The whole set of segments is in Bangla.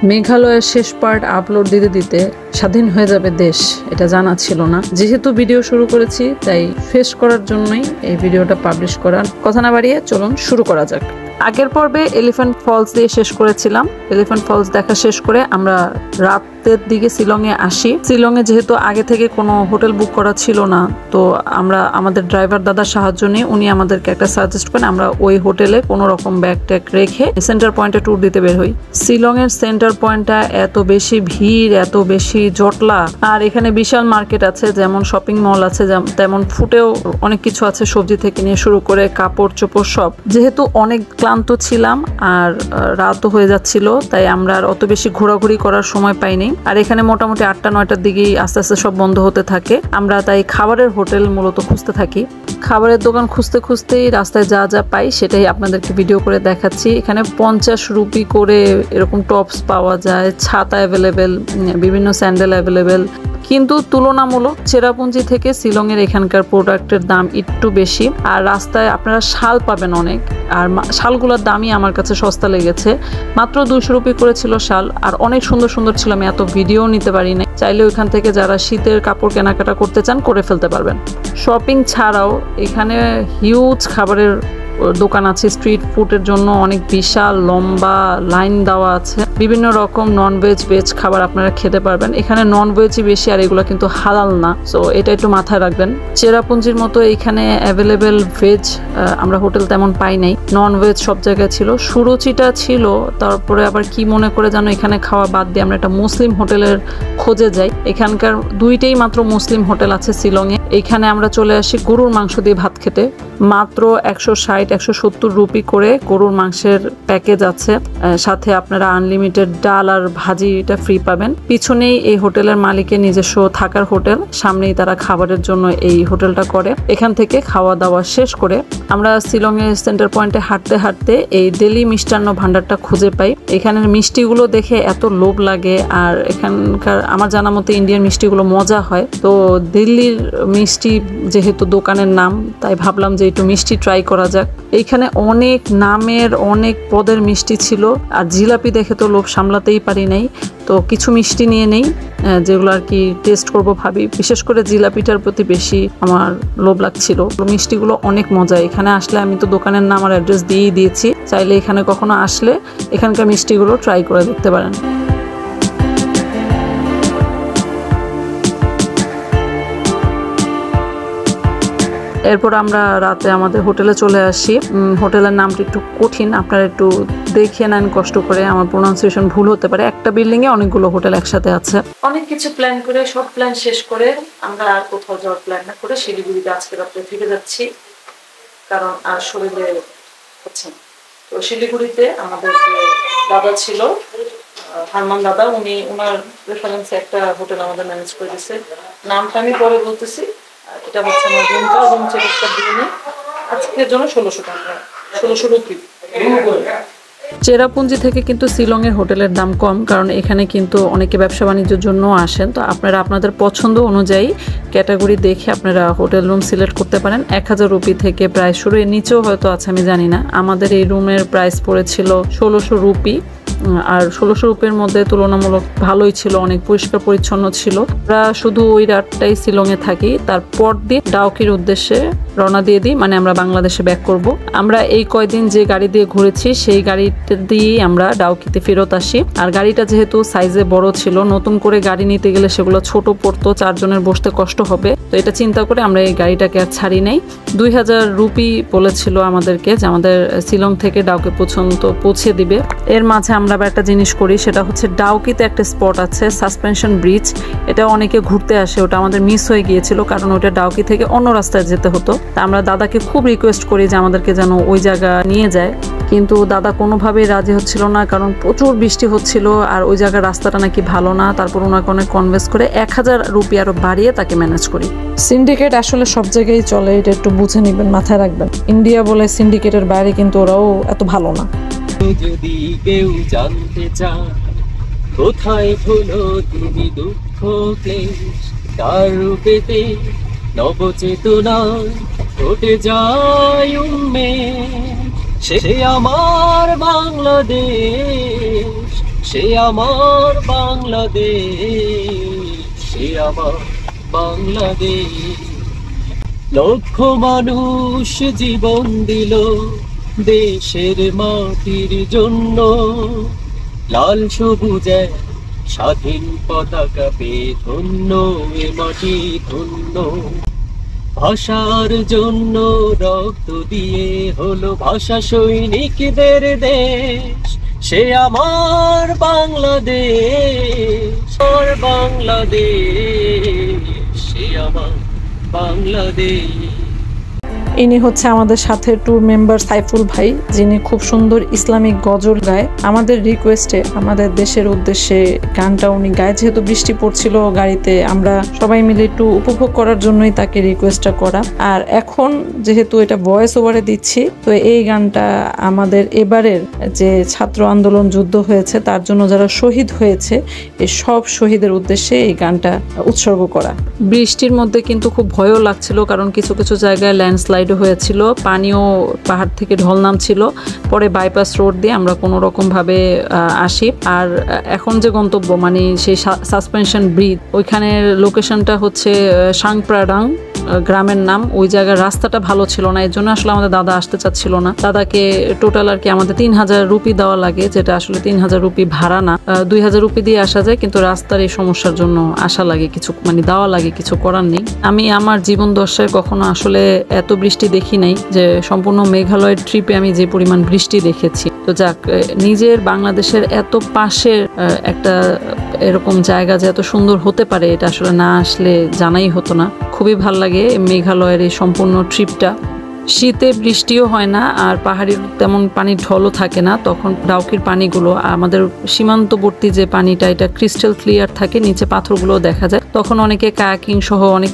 মেঘালয়ের শেষ পার্ট আপলোড দিতে দিতে স্বাধীন হয়ে যাবে দেশ, এটা জানা ছিল না। যেহেতু ভিডিও শুরু করেছি তাই ফেস করার জন্যই এই ভিডিওটা পাবলিশ করার। কথা না বাড়িয়ে চলুন শুরু করা যাক। আগের পর্বে এলিফ্যান্ট ফলস দিয়ে শেষ করেছিলাম। এলিফ্যান্ট ফলস দেখা শেষ করে আমরা রাতের দিকে শিলংয়ে আসি। শিলংয়ে যেহেতু আগে থেকে কোনো হোটেল বুক করা ছিল না, তো আমরা আমাদের ড্রাইভার দাদার সাহায্য নিয়ে উনি আমাদেরকে একটা সাজেস্ট করেন আমরা ওই হোটেলে কোনো রকম ব্যাগ ট্যাগ রেখে সেন্টার পয়েন্টে ট্যুর দিতে বের হই। শিলংয়ের সেন্টার পয়েন্টটা এত বেশি ভিড়, এত বেশি জটলা, আর এখানে বিশাল মার্কেট আছে, যেমন শপিং মল আছে, তেমন ফুটেও অনেক কিছু আছে, সবজি থেকে নিয়ে শুরু করে কাপড় চোপড় সব। যেহেতু অনেক ক্লান্ত ছিলাম আর রাতও হয়ে যাচ্ছিল, তাই আমরা আর অত বেশি ঘোরাঘুরি করার সময় পাইনি। আর এখানে মোটামুটি 8টা-9টার দিকেই আস্তে আস্তে সব বন্ধ হতে থাকে। আমরা তাই খাবারের হোটেল মূলত খুঁজতে থাকি। খাবারের দোকান খুঁজতে খুঁজতেই রাস্তায় যা যা পাই সেটাই আপনাদেরকে ভিডিও করে দেখাচ্ছি। এখানে 50 রুপি করে এরকম টপস পাওয়া যায়, ছাতা অ্যাভেলেবেল, বিভিন্ন স্যান্ডেল অ্যাভেলেবেল। কিন্তু তুলনামূলক চেরাপুঞ্জি থেকে শিলংয়ের এখানকার প্রোডাক্টের দাম একটু বেশি। আর রাস্তায় আপনারা শাল পাবেন অনেক, আর শালগুলোর দামই আমার কাছে সস্তা লেগেছে। মাত্র 200 রুপি করে ছিল শাল, আর অনেক সুন্দর সুন্দর ছিল। আমি এত ভিডিও নিতে পারি না। চাইলে ওইখান থেকে যারা শীতের কাপড় কেনাকাটা করতে চান করে ফেলতে পারবেন। শপিং ছাড়াও এখানে হিউজ খাবারের দোকান আছে। স্ট্রিট ফুডের জন্য অনেক বিশাল লম্বা লাইন দেওয়া আছে। বিভিন্ন রকম নন ভেজ ভেজ খাবার আপনারা খেতে পারবেন। এখানে নন ভেজই বেশি, আর এগুলো কিন্তু হালাল না, সো এটা একটু মাথায় রাখবেন। চেরাপুঞ্জির মতো এখানে অ্যাভেলেবেল ভেজ আমরা হোটেল তেমন পাই নাই, নন ভেজ সব জায়গায় ছিল। সুরুচিটা ছিল, তারপরে আবার কি মনে করে যেন এখানে খাওয়া বাদ দিয়ে আমরা একটা মুসলিম হোটেলের খোঁজে যাই। এখানকার দুইটাই মাত্র মুসলিম হোটেল আছে শিলংয়ে। এইখানে আমরা চলে আসি গরুর মাংস দিয়ে ভাত খেতে। মাত্র 160-170 রুপি করে গরুর মাংসের প্যাকেজ আছে, সাথে আপনারা আনলিমিটেড ডাল আর ভাজিটা ফ্রি পাবেন। পিছনেই এই হোটেলের মালিকের নিজস্ব থাকার হোটেল, সামনেই তারা খাবারের জন্য এই হোটেলটা করে। এখান থেকে খাওয়া দাওয়া শেষ করে আমরা শিলংয়ের সেন্টার পয়েন্টে হাঁটতে হাঁটতে এই দিল্লি মিষ্টান্ন ভান্ডারটা খুঁজে পাই। এখানের মিষ্টিগুলো দেখে এত লোভ লাগে, আর এখানকার আমার জানা মতে ইন্ডিয়ান মিষ্টিগুলো মজা হয়। তো দিল্লির মিষ্টি যেহেতু দোকানের নাম, তাই ভাবলাম যে একটু মিষ্টি ট্রাই করা যাক। এইখানে অনেক নামের অনেক পদের মিষ্টি ছিল, আর জিলাপি দেখে তো লোভ সামলাতেই পারি নাই। তো কিছু মিষ্টি নিয়ে নেই যেগুলো আর কি টেস্ট করব ভাবি। বিশেষ করে জিলাপিটার প্রতি বেশি আমার লোভ লাগছিল। মিষ্টিগুলো অনেক মজা। এখানে আসলে আমি তো দোকানের নাম আর অ্যাড্রেস দিয়েই দিয়েছি, চাইলে এখানে কখনো আসলে এখানকার মিষ্টিগুলো ট্রাই করে দেখতে পারেন। এরপর আমরা রাতে আমাদের হোটেলে চলে আসি। হোটেলের নামটা একটু কঠিন, আপনারা একটু দেখে নেন কষ্ট করে, আমার প্রোনাউন্সিয়েশন ভুল হতে পারে। একটা বিল্ডিং এ অনেকগুলো হোটেল একসাথে আছে। অনেক কিছু প্ল্যান করে, সব প্ল্যান শেষ করে আমরা আর কোথাও যাওয়ার প্ল্যান না করে শিলিগুড়িতে আজকে রাত্রে ফিরে যাচ্ছি, কারণ আর শরীরে হচ্ছে না। তো শিলিগুড়িতে আমাদের যে দাদা ছিল, হারমান দাদা, উনি ওনার রেফারেন্সে একটা হোটেল আমাদের ম্যানেজ করে দিচ্ছে। নামটা আমি পরে বলতেছি। এটা হচ্ছে আমার রুমটা, রুম চেকআপটা দিয়ে নিই। আজকের জন্য 1600 টাকা, 1600 রুপি। চেরাপুঞ্জি থেকে কিন্তু শিলংয়ের হোটেলের দাম কম, কারণ এখানে কিন্তু অনেকে ব্যবসা বাণিজ্যের জন্য আসেন। তো আপনারা আপনাদের পছন্দ অনুযায়ী ক্যাটাগরি দেখে আপনারা হোটেল রুম সিলেক্ট করতে পারেন। 1000 রুপি থেকে প্রায় শুরু, এর নিচেও হয়তো আছে আমি জানি না। আমাদের এই রুমের প্রাইস পড়েছিল 1600 রুপি, আর 1600 রুপির মধ্যে তুলনামূলক ভালোই ছিল, অনেক পরিষ্কার পরিচ্ছন্ন ছিল। আমরা শুধু ওই রাতটাই শিলংয়ে থাকি, তারপর দিয়ে ডাউকির উদ্দেশ্যে রওনা দিয়ে দিই, মানে আমরা বাংলাদেশে ব্যাক করব। আমরা এই কয়দিন যে গাড়ি দিয়ে ঘুরেছি সেই গাড়িটা দিয়েই আমরা ডাউকিতে ফেরত আসি। আর গাড়িটা যেহেতু সাইজে বড় ছিল, নতুন করে গাড়ি নিতে গেলে সেগুলো ছোট পড়তো, 4 জনের বসতে কষ্ট হবে। তো এটা চিন্তা করে আমরা এই গাড়িটাকে আর ছাড়ি নাই। 2000 রুপি বলেছিল আমাদেরকে যে আমাদের শিলং থেকে ডাউকি পর্যন্ত পৌঁছে দিবে। এর মাঝে আমরা একটা জিনিস করি, সেটা হচ্ছে ডাউকিতে একটা স্পট আছে সাসপেনশন ব্রিজ। এটা অনেকে ঘুরতে আসে, ওটা আমাদের মিস হয়ে গিয়েছিল, কারণ ওটা ডাউকি থেকে অন্য রাস্তায় যেতে হতো। তা আমরা দাদাকে খুব রিকোয়েস্ট করি যে আমাদেরকে যেন ওই জায়গা নিয়ে যায়, কিন্তু দাদা কোনোভাবেই রাজি হচ্ছিল না, কারণ প্রচুর বৃষ্টি হচ্ছিল আর ওই জায়গার রাস্তাটা নাকি ভালো না। তারপর ওনাকে অনেক কনভিন্স করে 1000 রুপি আরো বাড়িয়ে তাকে ম্যানেজ করি। সিন্ডিকেট আসলে সব জায়গায় চলে, এটা একটু বুঝে নেবেন, মাথায় রাখবেন। ইন্ডিয়া বলে সিন্ডিকেটের বাইরে কিন্তু ওরাও এত ভালো না। যদি কেউ জানতে চায় কোথায় হলো তুমি দুঃখ ক্লেশ, তার রূপেতে নবচেতনা ঘটে যায় উন্মেষ। সে আমার বাংলাদেশ, সে আমার বাংলাদেশ, সে আমার বাংলাদেশ। লক্ষ মানুষ জীবন দিল দেশের মাটির জন্য, লাল সবুজ এক স্বাধীন পতাকা পেয়ে ধন্য এ মাটি ধন্য। ভাষার জন্য রক্ত দিয়ে হলো ভাষা সৈনিকদের দেশ, সে আমার বাংলাদেশ, আমার বাংলাদেশ, সে আমার বাংলাদেশ। ইনি হচ্ছে আমাদের সাথে ট্যুর মেম্বার সাইফুল ভাই, যিনি খুব সুন্দর ইসলামিক গজল গায়। আমাদের রিকোয়েস্টে আমাদের দেশের উদ্দেশ্যে গানটা উনি গায়। যেহেতু বৃষ্টি পড়ছিল গাড়িতে, আমরা সবাই মিলে একটু উপভোগ করার জন্যই তাকে রিকোয়েস্টটা করা। আর এখন যেহেতু এটা ভয়েস ওভারে দিচ্ছি, তো এই গানটা আমাদের এবারের যে ছাত্র আন্দোলন যুদ্ধ হয়েছে তার জন্য যারা শহীদ হয়েছে, এই সব শহীদের উদ্দেশ্যে এই গানটা উৎসর্গ করা। বৃষ্টির মধ্যে কিন্তু খুব ভয়ও লাগছিল, কারণ কিছু কিছু জায়গায় ল্যান্ডস্লাইড হয়েছিল, পানিও পাহাড় থেকে ঢল নামছিল। পরে বাইপাস রোড দিয়ে আমরা কোনো রকম ভাবে আসি। আর এখন যে গন্তব্য মানে সেই সাসপেনশন ব্রিজ, ওইখানের লোকেশনটা হচ্ছে সাংপ্রাডাং গ্রামের নাম। ওই জায়গার রাস্তাটা ভালো ছিল না, এর জন্য আসলে আমাদের দাদা আসতে চাচ্ছিল না। দাদাকে টোটাল আর কি আমাদের 3000 রুপি দেওয়া লাগে, যেটা আসলে 3000 রুপি ভাড়া না, 2000 রুপি দিয়ে আসা যায়, কিন্তু রাস্তার এই সমস্যার জন্য আসা লাগে, কিছু মানে দেওয়া লাগে, কিছু করার নেই। আমি আমার জীবন দশায় কখনো আসলে এত বৃষ্টি দেখি নাই, যে সম্পূর্ণ মেঘালয়ের ট্রিপে আমি যে পরিমাণ বৃষ্টি দেখেছি। তো যাক, নিজের বাংলাদেশের এত পাশের একটা এরকম জায়গা যে এত সুন্দর হতে পারে, এটা আসলে না আসলে জানাই হতো না। খুবই ভাল লাগে মেঘালয়ের এই সম্পূর্ণ ট্রিপটা। শীতে বৃষ্টিও হয় না, আর পাহাড়ির তেমন পানির ঢলও থাকে না। তখন ডাউকির পানিগুলো, আমাদের সীমান্তবর্তী যে পানিটা, এটা ক্রিস্টাল ক্লিয়ার থাকে, নিচে পাথরগুলো দেখা যায়। তখন অনেকে কায়াকিং সহ অনেক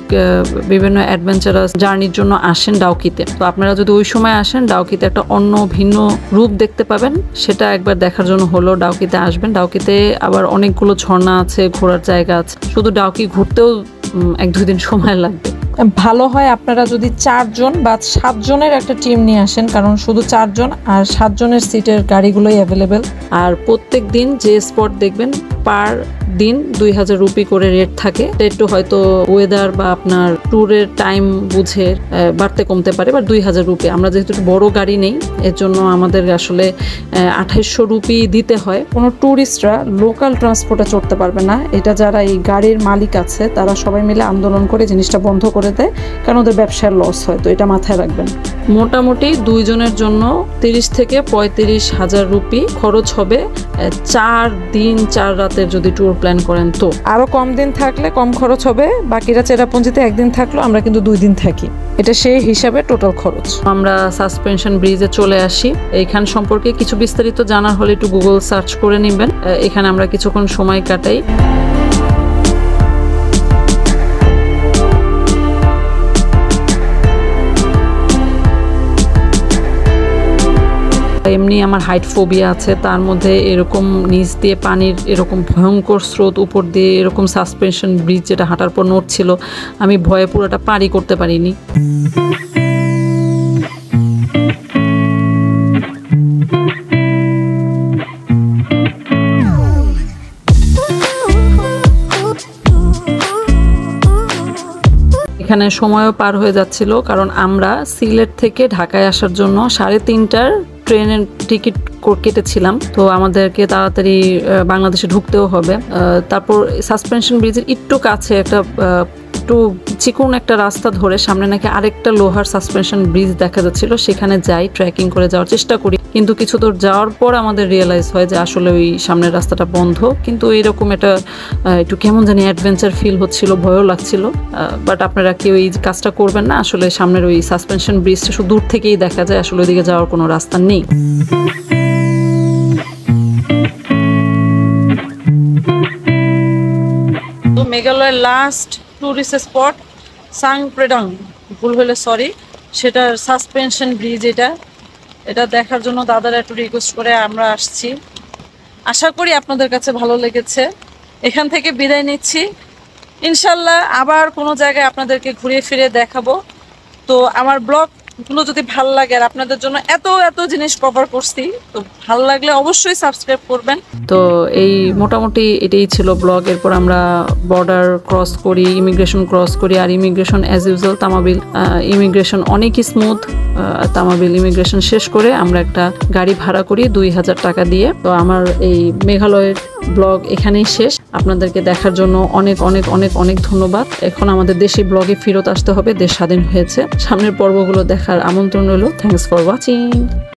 বিভিন্ন অ্যাডভেঞ্চারাস জার্নির জন্য আসেন ডাউকিতে। তো আপনারা যদি ওই সময় আসেন, ডাউকিতে একটা অন্য ভিন্ন রূপ দেখতে পাবেন। সেটা একবার দেখার জন্য হলো ডাউকিতে আসবেন। ডাউকিতে আবার অনেকগুলো ঝর্ণা আছে, ঘোরার জায়গা আছে। শুধু ডাউকি ঘুরতেও 1-2 দিন সময় লাগবে। ভালো হয় আপনারা যদি 4 জন বা 7 জনের একটা টিম নিয়ে আসেন, কারণ শুধু 4 জন আর 7 জনের সিটের গাড়িগুলোই অ্যাভেলেবেল। আর প্রত্যেক দিন যে স্পট দেখবেন, পার দিন 2000 রুপি করে রেট থাকে। একটু হয়তো ওয়েদার বা আপনার ট্যুরের টাইম বুঝে বাড়তে কমতে পারে, বা 2000 রুপি। আমরা যেহেতু বড় গাড়ি নেই, এর জন্য আমাদের আসলে 2800 রুপি দিতে হয়। কোনো ট্যুরিস্টরা লোকাল ট্রান্সপোর্টে চড়তে পারবে না। এটা যারা এই গাড়ির মালিক আছে, তারা সবাই মিলে আন্দোলন করে জিনিসটা বন্ধ করে দেয়, কারণ ওদের ব্যবসার লস হয়। তো এটা মাথায় রাখবেন। মোটামুটি 2 জনের জন্য 30 থেকে 35,000 রুপি খরচ হবে 4 দিন 4 রাতের যদি ট্যুর প্ল্যান করেন। তো আরো কম দিন থাকলে কম খরচ হবে। বাকিরা চেরাপুঞ্জিতে 1 দিন থাকলো, আমরা কিন্তু 2 দিন থাকি। এটা সেই হিসাবে টোটাল খরচ। আমরা সাসপেনশন ব্রিজে চলে আসি। এইখান সম্পর্কে কিছু বিস্তারিত জানার হলে একটু গুগল সার্চ করে নেবেন। এখানে আমরা কিছুক্ষণ সময় কাটাই। এমনি আমার হাইট ফোবিয়া আছে, তার মধ্যে এরকম নিচ দিয়ে পানির এরকম ভয়ঙ্কর স্রোত, উপর দিয়ে এরকম সাসপেনশন ব্রিজ যেটা হাঁটার পর নড়ছিল, আমি ভয়ে পুরোটা পারি করতে পারিনি। এখানে সময়ও পার হয়ে যাচ্ছিল, কারণ আমরা সিলেট থেকে ঢাকায় আসার জন্য 3:30টার ট্রেনের টিকিট কেটেছিলাম। তো আমাদেরকে তাড়াতাড়ি বাংলাদেশে ঢুকতেও হবে। তারপর সাসপেনশন ব্রিজের একটু কাছে একটা একটু চিকন একটা রাস্তা ধরে সামনে নাকি আরেকটা লোহার সাসপেনশন ব্রিজ দেখা যাচ্ছিল। সেখানে যাই, ট্রেকিং করে যাওয়ার চেষ্টা করি, কিন্তু কিছু দূর যাওয়ার পর আমাদের রিয়েলাইজ হয় যে আসলে ওই সামনের রাস্তাটা বন্ধ। কিন্তু এইরকম একটা একটু কেমন জানি অ্যাডভেঞ্চার ফিল হচ্ছিল, ভয়ও লাগছিল। বাট আপনারা কি ওই কাজটা করবেন না। আসলে সামনের ওই সাসপেনশন ব্রিজটা শুধু দূর থেকেই দেখা যায়, আসলে ওইদিকে যাওয়ার কোনো রাস্তা নেই। তো মেঘালয়ের লাস্ট টুরিস্ট স্পট সাংপ্রেডাং, ভুল হলে সরি, সেটার সাসপেনশন ব্রিজ। এটা দেখার জন্য দাদারা একটু রিকোয়েস্ট করে আমরা আসছি। আশা করি আপনাদের কাছে ভালো লেগেছে। এখান থেকে বিদায় নিচ্ছি। ইনশাল্লাহ আবার কোনো জায়গায় আপনাদেরকে ঘুরিয়ে ফিরে দেখাবো। তো আমার ব্লগ গুলো যদি ভাল লাগে আর আপনাদের জন্য এত এত জিনিস কভার করছি, তো ভাল লাগলে অবশ্যই সাবস্ক্রাইব করবেন। তো এই মোটামুটি এটাই ছিল ব্লগ। এরপর আমরা বর্ডার ক্রস করি, ইমিগ্রেশন ক্রস করি, আর immigration as usual Tamabil immigration অনেকই স্মুথ। তামাবিল ইমিগ্রেশন শেষ করে আমরা একটা গাড়ি ভাড়া করি 2000 টাকা দিয়ে। তো আমার এই মেঘালয়ের ব্লগ এখানেই শেষ। আপনাদেরকে দেখার জন্য অনেক অনেক অনেক অনেক ধন্যবাদ। এখন আমাদের দেশি ব্লগে ফেরত আসতে হবে, দেশ স্বাধীন হয়েছে। সামনের পর্বগুলো দেখার আমন্ত্রণ রইল। Thanks for watching.